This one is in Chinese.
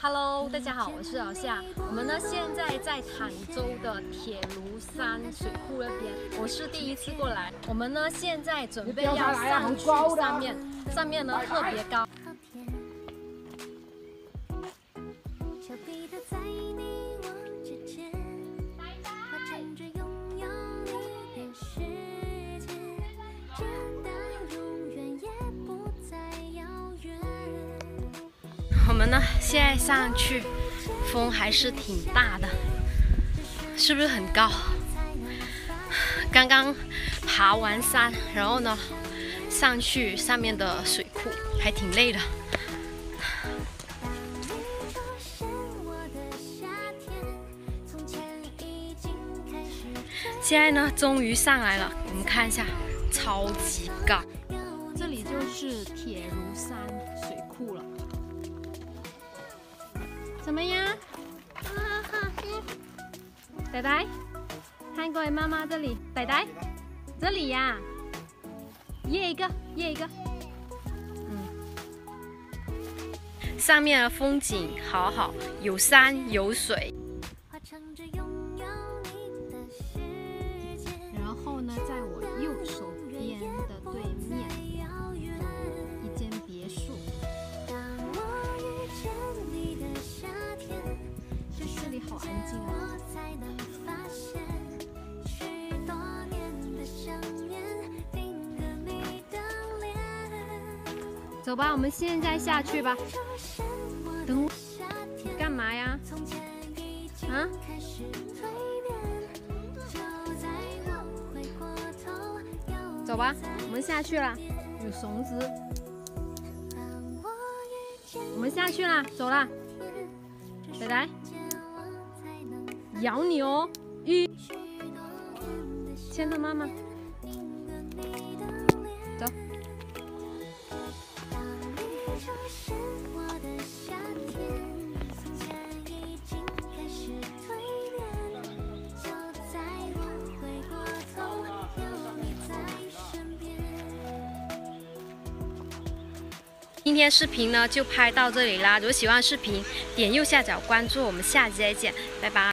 Hello， 大家好，我是老夏。我们呢现在在坦洲的铁炉山水库那边，我是第一次过来。我们呢现在准备要上去上面呢特别高。我们呢现在上去，风还是挺大的，是不是很高？刚刚爬完山，然后呢上去上面的水库，还挺累的。现在呢终于上来了，我们看一下，超级高。这里就是铁炉山水库了。怎么样？呆呆，看过来妈妈这里，呆呆，这里呀，耶一个，耶一个。上面的风景好好，有山有水。然后呢，在我右手边的对面，一间别墅。这里好安静啊！走吧，我们现在下去吧。等我，你干嘛呀？啊？走吧，我们下去了。有绳子，我们下去了，走了。呆呆。咬你哦！牵着妈妈，走。今天视频呢就拍到这里啦，如果喜欢视频，点右下角关注，我们下期再见，拜拜。